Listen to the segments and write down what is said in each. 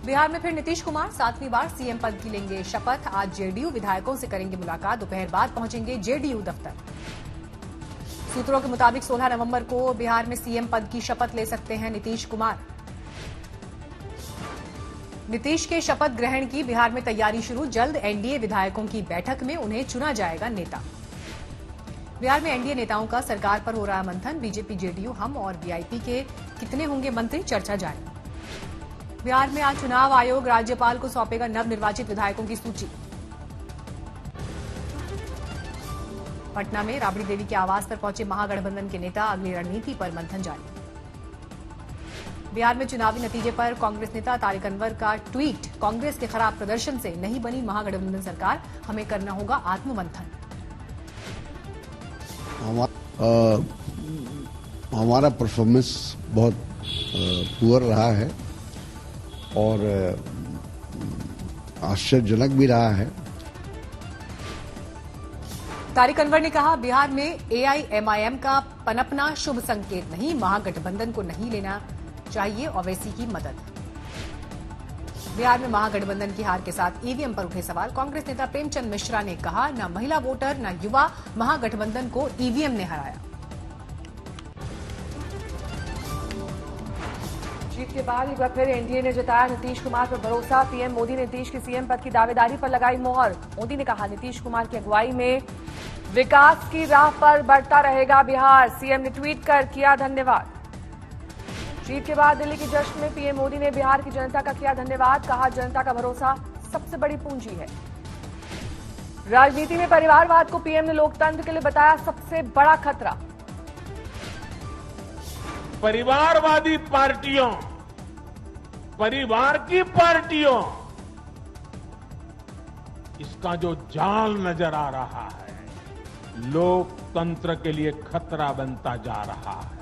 बिहार में फिर नीतीश कुमार 7वीं बार सीएम पद की लेंगे शपथ। आज जेडीयू विधायकों से करेंगे मुलाकात। दोपहर बाद पहुंचेंगे जेडीयू दफ्तर। सूत्रों के मुताबिक 16 नवंबर को बिहार में सीएम पद की शपथ ले सकते हैं नीतीश कुमार। नीतीश के शपथ ग्रहण की बिहार में तैयारी शुरू। जल्द एनडीए विधायकों की बैठक में उन्हें चुना जाएगा नेता। बिहार में एनडीए नेताओं का सरकार पर हो रहा मंथन। बीजेपी, जेडीयू, हम और वीआईपी के कितने होंगे मंत्री, चर्चा जारी। बिहार में आज चुनाव आयोग राज्यपाल को सौंपेगा नवनिर्वाचित विधायकों की सूची। पटना में राबड़ी देवी के आवास पर पहुंचे महागठबंधन के नेता। अगली रणनीति पर मंथन जारी। बिहार में चुनावी नतीजे पर कांग्रेस नेता तारिक अनवर का ट्वीट। कांग्रेस के खराब प्रदर्शन से नहीं बनी महागठबंधन सरकार, हमें करना होगा आत्ममंथन। हमारा परफॉर्मेंस बहुत पुअर रहा है और आश्चर्यजनक भी रहा है। तारिक अनवर ने कहा, बिहार में एआईएमआईएम का पनपना शुभ संकेत नहीं। महागठबंधन को नहीं लेना चाहिए ओवैसी की मदद। बिहार में महागठबंधन की हार के साथ ईवीएम पर उठे सवाल। कांग्रेस नेता प्रेमचंद मिश्रा ने कहा, न महिला वोटर न युवा, महागठबंधन को ईवीएम ने हराया। जीत के बाद एक बार फिर एनडीए ने जताया नीतीश कुमार पर भरोसा। पीएम मोदी ने नीतीश की सीएम पद की दावेदारी पर लगाई मोहर। मोदी ने कहा, नीतीश कुमार की अगुवाई में विकास की राह पर बढ़ता रहेगा बिहार। सीएम ने ट्वीट कर किया धन्यवाद। जीत के बाद दिल्ली के जश्न में पीएम मोदी ने बिहार की जनता का किया धन्यवाद। कहा, जनता का भरोसा सबसे बड़ी पूंजी है। राजनीति में परिवारवाद को पीएम ने लोकतंत्र के लिए बताया सबसे बड़ा खतरा। परिवारवादी पार्टियों, परिवार की पार्टियों, इसका जो जाल नजर आ रहा है, लोकतंत्र के लिए खतरा बनता जा रहा है।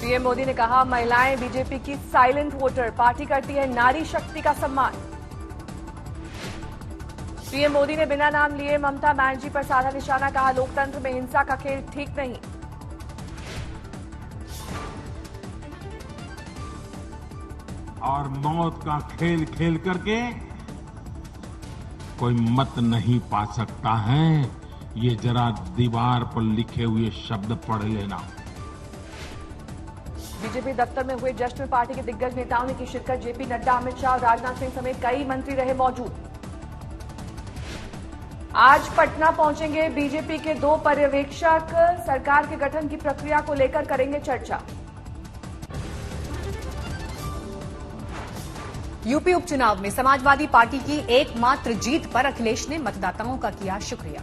पीएम मोदी ने कहा, महिलाएं बीजेपी की साइलेंट वोटर, पार्टी करती है नारी शक्ति का सम्मान। पीएम मोदी ने बिना नाम लिए ममता बनर्जी पर साधा निशाना। कहा, लोकतंत्र में हिंसा का खेल ठीक नहीं। और मौत का खेल खेल करके कोई मत नहीं पा सकता है। ये जरा दीवार पर लिखे हुए शब्द पढ़ लेना। बीजेपी दफ्तर में हुए जश्न में पार्टी के दिग्गज नेताओं ने की शिरकत। जेपी नड्डा, अमित शाह और राजनाथ सिंह समेत कई मंत्री रहे मौजूद। आज पटना पहुंचेंगे बीजेपी के 2 पर्यवेक्षक। सरकार के गठन की प्रक्रिया को लेकर करेंगे चर्चा। यूपी उपचुनाव में समाजवादी पार्टी की एकमात्र जीत पर अखिलेश ने मतदाताओं का किया शुक्रिया।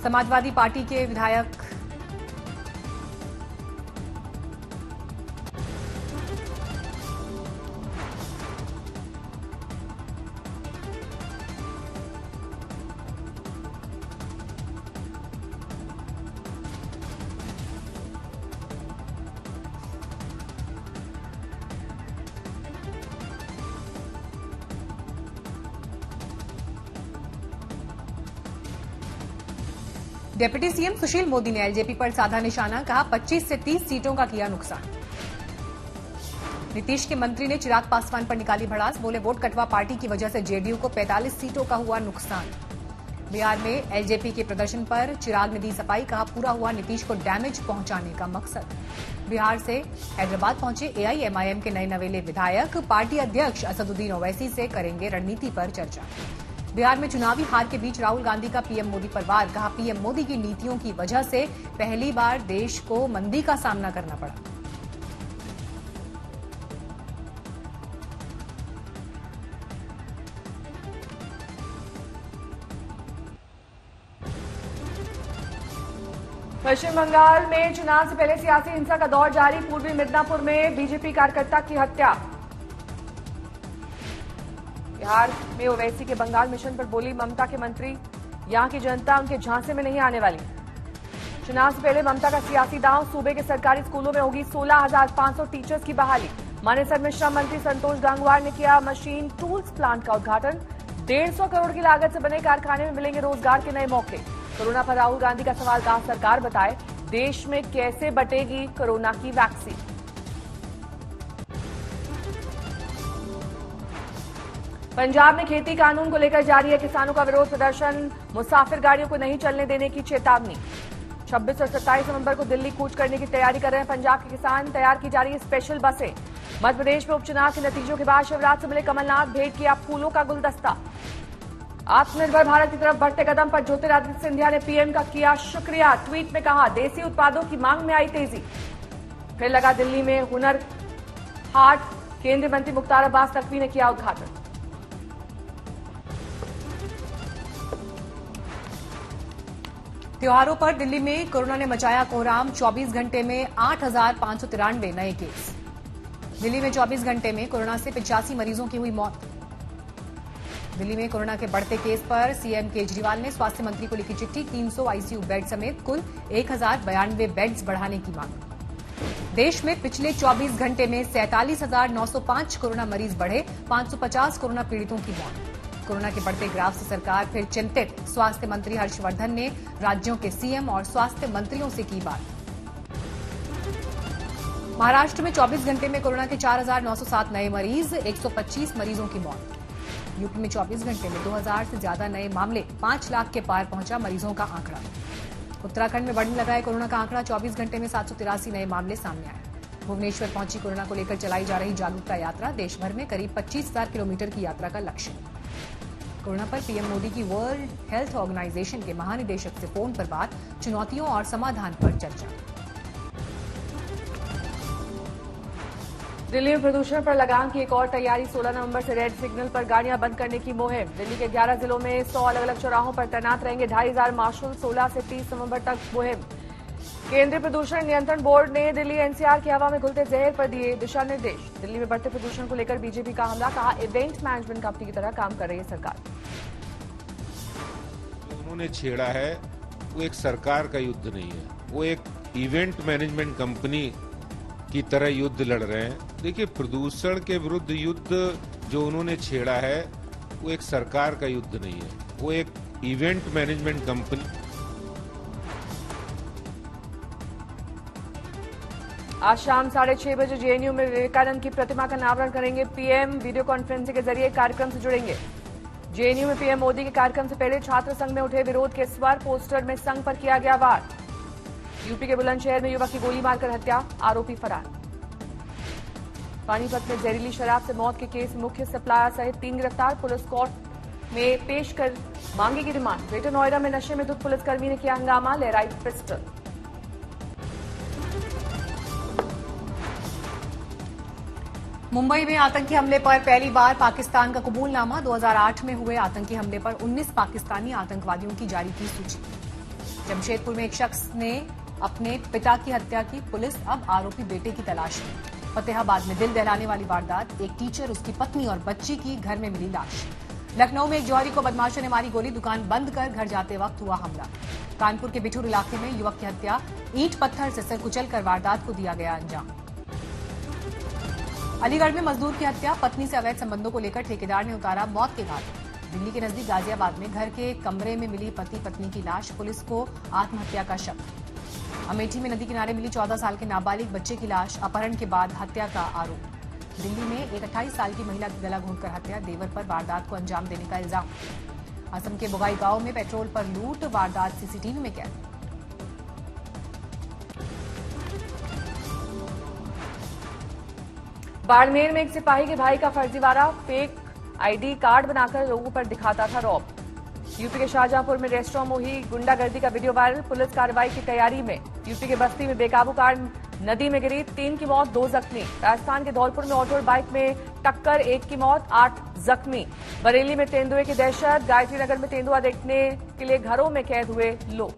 समाजवादी पार्टी के विधायक डिप्टी सीएम सुशील मोदी ने एलजेपी पर साधा निशाना। कहा, 25 से 30 सीटों का किया नुकसान। नीतीश के मंत्री ने चिराग पासवान पर निकाली भड़ास। बोले, वोट कटवा पार्टी की वजह से जेडीयू को 45 सीटों का हुआ नुकसान। बिहार में एलजेपी के प्रदर्शन पर चिराग ने दी सफाई। कहा, पूरा हुआ नीतीश को डैमेज पहुंचाने का मकसद। बिहार से हैदराबाद पहुंचे एआईएमआईएम के नए नवेले विधायक। पार्टी अध्यक्ष असदुद्दीन ओवैसी से करेंगे रणनीति पर चर्चा। बिहार में चुनावी हार के बीच राहुल गांधी का पीएम मोदी पर वार। कहा, पीएम मोदी की नीतियों की वजह से पहली बार देश को मंदी का सामना करना पड़ा। पश्चिम बंगाल में चुनाव से पहले सियासी हिंसा का दौर जारी। पूर्वी मिदनापुर में बीजेपी कार्यकर्ता की हत्या। बिहार में ओवैसी के बंगाल मिशन पर बोली ममता के मंत्री, यहां की जनता उनके झांसे में नहीं आने वाली। चुनाव से पहले ममता का सियासी दांव। सूबे के सरकारी स्कूलों में होगी 16,500 टीचर्स की बहाली। मानेसर में श्रम मंत्री संतोष गंगवार ने किया मशीन टूल्स प्लांट का उद्घाटन। 150 करोड़ की लागत से बने कारखाने में मिलेंगे रोजगार के नए मौके। कोरोना पर राहुल गांधी का सवाल, कहा सरकार बताए देश में कैसे बटेगी कोरोना की वैक्सीन। पंजाब में खेती कानून को लेकर जारी है किसानों का विरोध प्रदर्शन, मुसाफिर गाड़ियों को नहीं चलने देने की चेतावनी। 26 और 27 नवंबर को दिल्ली कूच करने की तैयारी कर रहे हैं पंजाब के किसान, तैयार की जा रही है स्पेशल बसें। मध्य प्रदेश में उपचुनाव के नतीजों के बाद शिवराज से मिले कमलनाथ, भेंट किया फूलों का गुलदस्ता। आत्मनिर्भर भारत की तरफ बढ़ते कदम पर ज्योतिरादित्य सिंधिया ने पीएम का किया शुक्रिया, ट्वीट में कहा देसी उत्पादों की मांग में आई तेजी। फिर लगा दिल्ली में हुनर हाट, केंद्रीय मंत्री मुख्तार अब्बास नकवी ने किया उद्घाटन। त्योहारों पर दिल्ली में कोरोना ने मचाया कोहराम, 24 घंटे में 8,593 नए केस। दिल्ली में 24 घंटे में कोरोना से 85 मरीजों की हुई मौत। दिल्ली में कोरोना के बढ़ते केस पर सीएम केजरीवाल ने स्वास्थ्य मंत्री को लिखी चिट्ठी, 300 आईसीयू बेड समेत कुल 1092 बेड्स बढ़ाने की मांग। देश में पिछले 24 घंटे में 47,905 कोरोना मरीज बढ़े, 550 कोरोना पीड़ितों की मौत। कोरोना के बढ़ते ग्राफ से सरकार फिर चिंतित, स्वास्थ्य मंत्री हर्षवर्धन ने राज्यों के सीएम और स्वास्थ्य मंत्रियों से की बात। महाराष्ट्र में 24 घंटे में कोरोना के 4,907 नए मरीज, 125 मरीजों की मौत। यूपी में 24 घंटे में 2,000 से ज्यादा नए मामले, 5 लाख के पार पहुंचा मरीजों का आंकड़ा। उत्तराखंड में बढ़ने लगा है कोरोना का आंकड़ा, 24 घंटे में 783 नए मामले सामने आए। भुवनेश्वर पहुंची कोरोना को लेकर चलाई जा रही जागरूकता यात्रा, देश भर में करीब 25,000 किलोमीटर की यात्रा का लक्ष्य। कोरोना पर पीएम मोदी की वर्ल्ड हेल्थ ऑर्गेनाइजेशन के महानिदेशक से फोन पर बात, चुनौतियों और समाधान पर चर्चा। दिल्ली में प्रदूषण पर लगाम की एक और तैयारी, 16 नवंबर से रेड सिग्नल पर गाड़ियां बंद करने की मुहिम। दिल्ली के 11 जिलों में 100 अलग अलग चौराहों पर तैनात रहेंगे 2,500 मार्शल, 16 से 30 नवंबर तक मुहिम। केंद्रीय प्रदूषण नियंत्रण बोर्ड ने दिल्ली एनसीआर की हवा में घुलते जहर पर दिए दिशा निर्देश। दिल्ली में बढ़ते प्रदूषण को लेकर बीजेपी का हमला, कहा इवेंट मैनेजमेंट कंपनी की तरह काम कर रही है सरकार। उन्होंने छेड़ा है वो एक सरकार का युद्ध नहीं है, वो एक इवेंट मैनेजमेंट कंपनी की तरह युद्ध लड़ रहे हैं। देखिए, प्रदूषण के विरुद्ध युद्ध जो उन्होंने छेड़ा है वो एक सरकार का युद्ध नहीं है, वो एक इवेंट मैनेजमेंट कंपनी। आज शाम 6:30 बजे जेएनयू में विवेकानंद की प्रतिमा का अनावरण करेंगे पीएम, वीडियो कॉन्फ्रेंसिंग के जरिए कार्यक्रम से जुड़ेंगे। जेएनयू में पीएम मोदी के कार्यक्रम से पहले छात्र संघ में उठे विरोध के स्वर, पोस्टर में संघ पर किया गया वार। यूपी के बुलंदशहर में युवक की गोली मारकर हत्या, आरोपी फरार। पानीपत में जहरीली शराब से मौत के केस में मुख्य सप्लायर सहित 3 गिरफ्तार, पुलिस कोर्ट में पेश कर मांगेगी रिमांड। ग्रेटर नोएडा में नशे में धुत पुलिसकर्मी ने किया हंगामा, लहराई पिस्टल। मुंबई में आतंकी हमले पर पहली बार पाकिस्तान का कबूलनामा, 2008 में हुए आतंकी हमले पर 19 पाकिस्तानी आतंकवादियों की जारी की सूची। जमशेदपुर में एक शख्स ने अपने पिता की हत्या की, पुलिस अब आरोपी बेटे की तलाश में। फतेहाबाद में दिल दहलाने वाली वारदात, एक टीचर, उसकी पत्नी और बच्ची की घर में मिली लाश। लखनऊ में एक जौहरी को बदमाशों ने मारी गोली, दुकान बंद कर घर जाते वक्त हुआ हमला। कानपुर के बिठूर इलाके में युवक की हत्या, ईंट पत्थर से सर कुचलकर वारदात को दिया गया अंजाम। अलीगढ़ में मजदूर की हत्या, पत्नी से अवैध संबंधों को लेकर ठेकेदार ने उतारा मौत के घाट। दिल्ली के नजदीक गाजियाबाद में घर के कमरे में मिली पति पत्नी की लाश, पुलिस को आत्महत्या का शक। अमेठी में नदी किनारे मिली 14 साल के नाबालिग बच्चे की लाश, अपहरण के बाद हत्या का आरोप। दिल्ली में एक 28 साल की महिला की गला घोंटकर हत्या, देवर पर वारदात को अंजाम देने का इल्जाम। असम के बोगाई गांव में पेट्रोल पर लूट, वारदात सीसीटीवी में कैद। बाड़मेर में एक सिपाही के भाई का फर्जीवाड़ा, फेक आईडी कार्ड बनाकर लोगों पर दिखाता था रौब। यूपी के शाहजहांपुर में रेस्टोरेंट में हुई गुंडागर्दी का वीडियो वायरल, पुलिस कार्रवाई की तैयारी में। यूपी के बस्ती में बेकाबू कार नदी में गिरी, 3 की मौत, 2 जख्मी। राजस्थान के धौलपुर में ऑटो और बाइक में टक्कर, 1 की मौत, 8 जख्मी। बरेली में तेंदुए की दहशत, गायत्री नगर में तेंदुआ देखने के लिए घरों में कैद हुए लोग।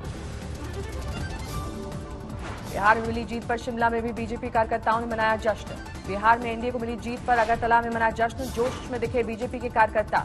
बिहार में मिली जीत पर शिमला में भी बीजेपी कार्यकर्ताओं ने मनाया जश्न। बिहार में एनडीए को मिली जीत पर अगरतला में मनाया जश्न, जोश में दिखे बीजेपी के कार्यकर्ता।